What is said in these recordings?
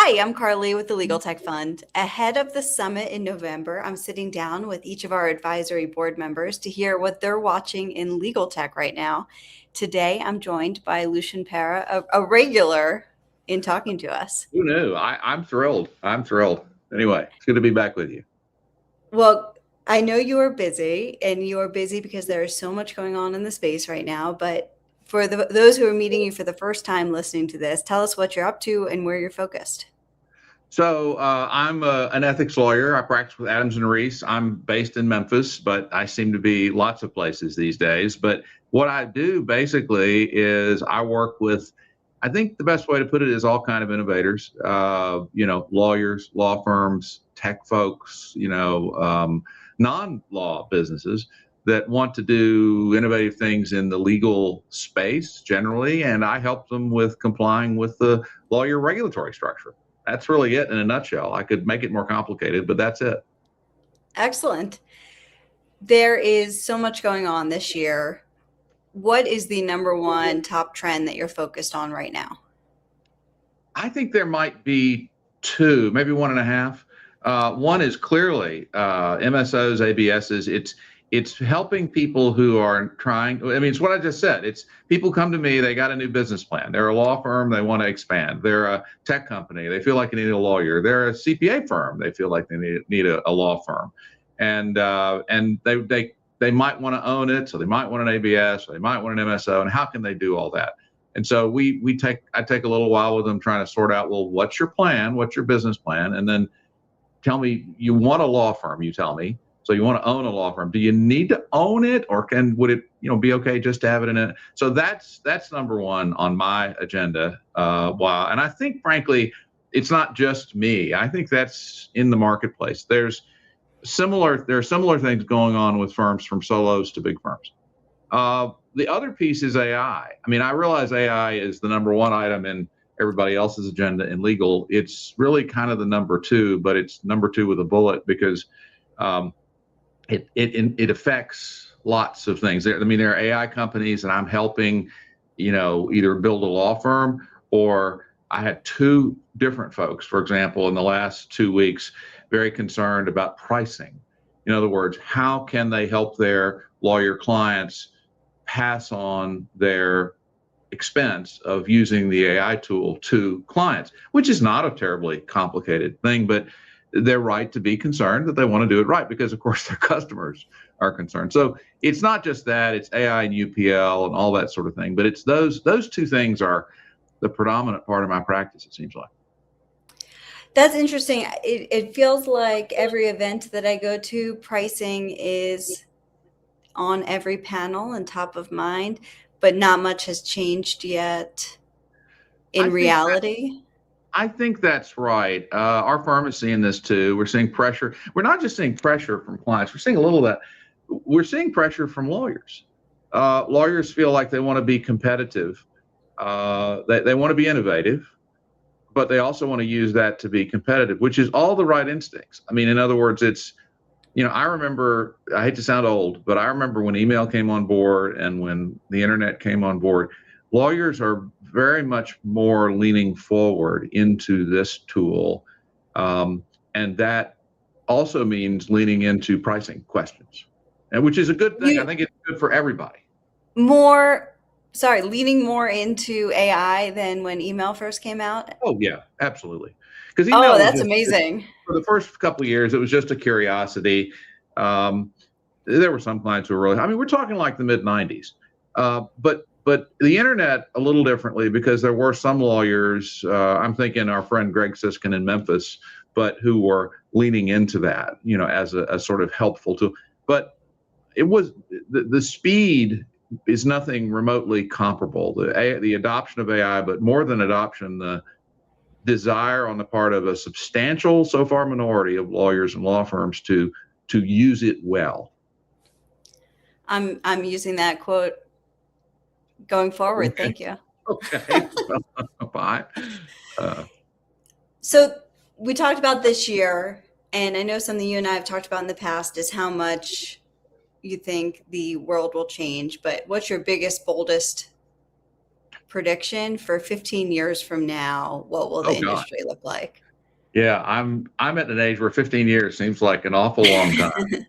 Hi, I'm Carly with the Legal Tech Fund. Ahead of the summit in November, I'm sitting down with each of our advisory board members to hear what they're watching in legal tech right now. Today, I'm joined by Lucian Pera, a regular in talking to us. Who knew? I'm thrilled. I'm thrilled. Anyway, it's good to be back with you. Well, I know you are busy, and you are busy because there is so much going on in the space right now. But for those who are meeting you for the first time listening to this, tell us what you're up to and where you're focused. So I'm an ethics lawyer. I practice with Adams Reese. I'm based in Memphis, but I seem to be lots of places these days. But what I do basically is I work with, I think the best way to put it is all kind of innovators, lawyers, law firms, tech folks, non-law businesses that want to do innovative things in the legal space generally. And I help them with complying with the lawyer regulatory structure. That's really it in a nutshell. I could make it more complicated, but that's it. Excellent. There is so much going on this year. What is the number one top trend that you're focused on right now? I think there might be two, maybe one and a half. One is clearly MSOs, ABSs. It's helping people who are trying. I mean, it's what I just said. It's people come to me, they got a new business plan. They're a law firm, they want to expand. They're a tech company, they feel like they need a lawyer. They're a CPA firm, they feel like they need a law firm, and they might want to own it, so they might want an ABS, or they might want an MSO. And how can they do all that? And so I take a little while with them trying to sort out, well, what's your plan? What's your business plan? And then tell me, you want a law firm, you tell me. So you want to own a law firm. Do you need to own it, or would it be okay just to have it in it? So that's number one on my agenda. And I think, frankly, it's not just me. I think that's in the marketplace. There are similar things going on with firms from solos to big firms. The other piece is AI. I mean, I realize AI is the number one item in everybody else's agenda in legal. It's really kind of the number two, but it's number two with a bullet because it affects lots of things. There are AI companies, and I'm helping, either build a law firm, or I had two different folks, for example, in the last 2 weeks, very concerned about pricing. In other words, how can they help their lawyer clients pass on their expense of using the AI tool to clients, which is not a terribly complicated thing, but they're right to be concerned that they want to do it right because, of course, their customers are concerned. So it's not just that, it's AI and UPL and all that sort of thing, but it's those two things are the predominant part of my practice, it seems like. That's interesting. It feels like every event that I go to, pricing is on every panel and top of mind, but not much has changed yet in reality. I think that's right. Our firm is seeing this too. We're seeing pressure. We're not just seeing pressure from clients. We're seeing a little of that. We're seeing pressure from lawyers. Lawyers feel like they want to be competitive. They want to be innovative, but they also want to use that to be competitive, which is all the right instincts. I mean, in other words, it's, I remember, I hate to sound old, but I remember when email came on board and when the internet came on board, lawyers are very much more leaning forward into this tool. And that also means leaning into pricing questions, and which is a good thing. I think it's good for everybody. Leaning more into AI than when email first came out? Oh, yeah, absolutely. Because email that's amazing. For the first couple of years, it was just a curiosity. There were some clients who were really, we're talking like the mid-90s. But the internet a little differently, because there were some lawyers, I'm thinking our friend Greg Siskin in Memphis, but who were leaning into that, as a sort of helpful tool. But it was the speed is nothing remotely comparable. The adoption of AI, but more than adoption, the desire on the part of a substantial, so far, minority of lawyers and law firms to use it well. I'm using that quote going forward. Okay. Thank you. Okay. Bye. So we talked about this year, and I know something you and I have talked about in the past is how much you think the world will change, but what's your biggest, boldest prediction for 15 years from now? What will the Oh God. industry look like? Yeah, I'm at an age where 15 years seems like an awful long time.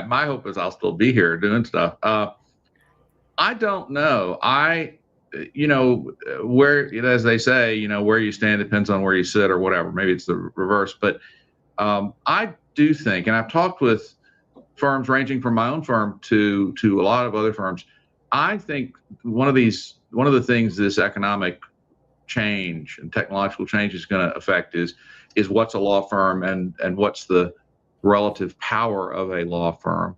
My hope is I'll still be here doing stuff. I don't know. Where, as they say, where you stand depends on where you sit or whatever. Maybe it's the reverse, but I do think, and I've talked with firms ranging from my own firm to a lot of other firms. I think one of the things this economic change and technological change is going to affect is what's a law firm and what's the relative power of a law firm.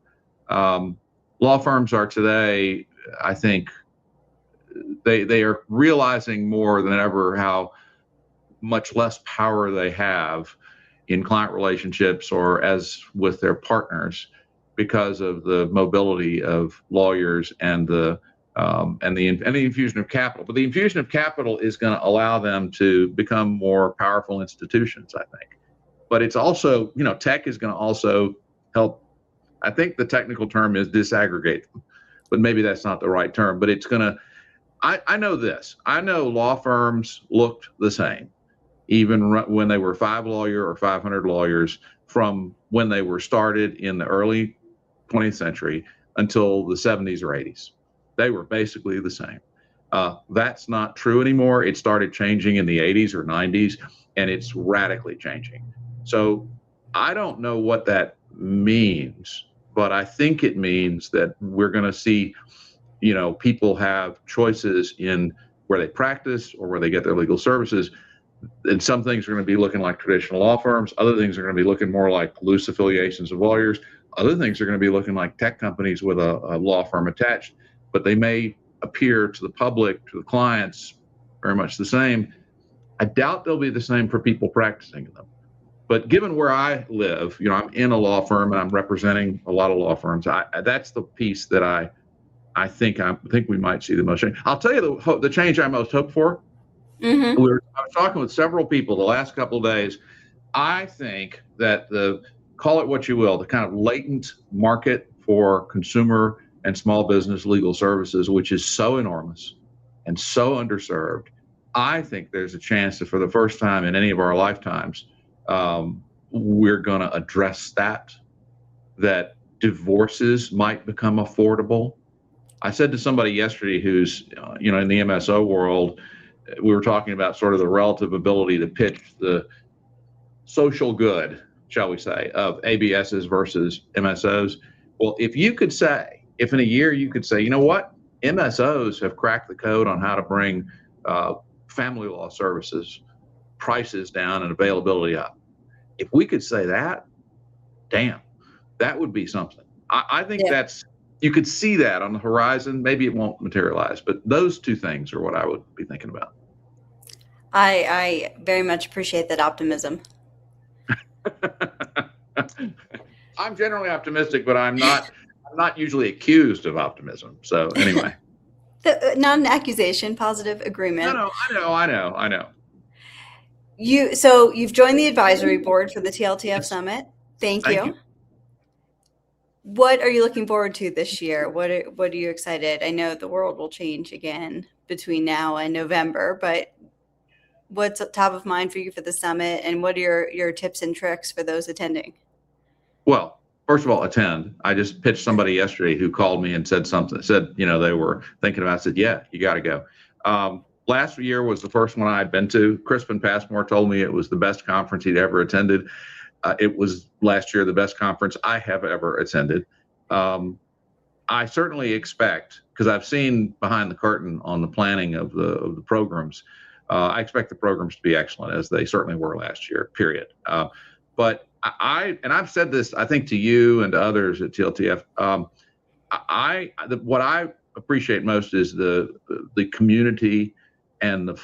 Law firms are today, I think, they are realizing more than ever how much less power they have in client relationships or as with their partners because of the mobility of lawyers and the infusion of capital. But the infusion of capital is going to allow them to become more powerful institutions, I think. But it's also, tech is going to also help. I think the technical term is disaggregate them, but maybe that's not the right term. But it's going to. I know this. I know law firms looked the same, even when they were 5 lawyer or 500 lawyers, from when they were started in the early 20th century until the 70s or 80s. They were basically the same. That's not true anymore. It started changing in the 80s or 90s, and it's radically changing. So I don't know what that means, but I think it means that we're going to see, people have choices in where they practice or where they get their legal services. And some things are going to be looking like traditional law firms. Other things are going to be looking more like loose affiliations of lawyers. Other things are going to be looking like tech companies with a law firm attached, but they may appear to the public, to the clients, very much the same. I doubt they'll be the same for people practicing them. But given where I live, I'm in a law firm and I'm representing a lot of law firms. That's the piece that I think we might see the most change. I'll tell you the change I most hope for. Mm-hmm. I was talking with several people the last couple of days. I think that call it what you will, the kind of latent market for consumer and small business legal services, which is so enormous and so underserved. I think there's a chance that for the first time in any of our lifetimes, we're going to address that divorces might become affordable. I said to somebody yesterday who's, in the MSO world, we were talking about sort of the relative ability to pitch the social good, shall we say, of ABSs versus MSOs. Well, if in a year you could say, you know what, MSOs have cracked the code on how to bring family law services prices down and availability up. If we could say that, damn, that would be something. I think you could see that on the horizon. Maybe it won't materialize, but those two things are what I would be thinking about. I very much appreciate that optimism. I'm generally optimistic, but I'm not usually accused of optimism. So anyway. Not an accusation, positive agreement. No, I know. So you've joined the advisory board for the TLTF Summit. Thank you. What are you looking forward to this year? What are you excited? I know the world will change again between now and November, but what's top of mind for you for the summit, and what are your tips and tricks for those attending? Well, first of all, attend. I just pitched somebody yesterday who called me and said they were thinking about it. I said, yeah, you got to go. Last year was the first one I had been to. Crispin Passmore told me it was the best conference he'd ever attended. It was last year the best conference I have ever attended. I certainly expect, because I've seen behind the curtain on the planning of the programs, I expect the programs to be excellent, as they certainly were last year, period. But I've said this, I think, to you and to others at TLTF, what I appreciate most is the community and the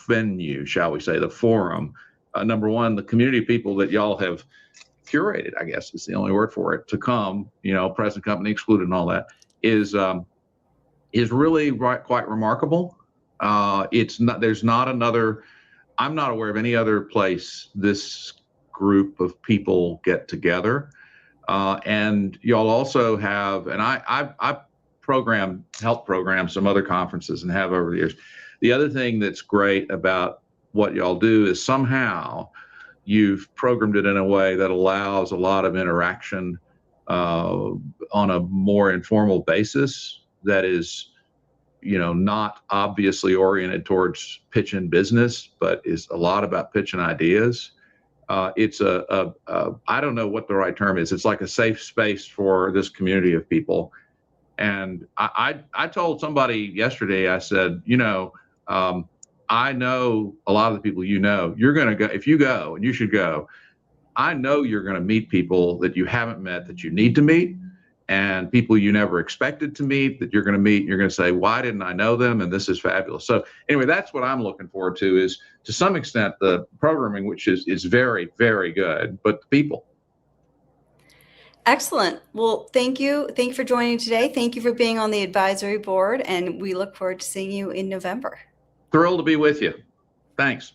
venue, shall we say, the forum. Number one, the community of people that y'all have curated, I guess is the only word for it, to come, present company excluded and all that, is really quite remarkable. There's not another, I'm not aware of any other place this group of people get together. And y'all also have, and I've helped program some other conferences and have over the years. The other thing that's great about what y'all do is somehow you've programmed it in a way that allows a lot of interaction on a more informal basis that is, not obviously oriented towards pitching business, but is a lot about pitching ideas. It's I don't know what the right term is. It's like a safe space for this community of people. And I told somebody yesterday, I said, I know a lot of the people, you're going to go, if you go, and you should go, I know you're going to meet people that you haven't met that you need to meet, and people you never expected to meet that you're going to meet. And you're going to say, why didn't I know them? And this is fabulous. So anyway, that's what I'm looking forward to, is to some extent the programming, which is very, very good, but the people. Excellent. Well, thank you. Thank you for joining today. Thank you for being on the advisory board, and we look forward to seeing you in November. Thrilled to be with you. Thanks.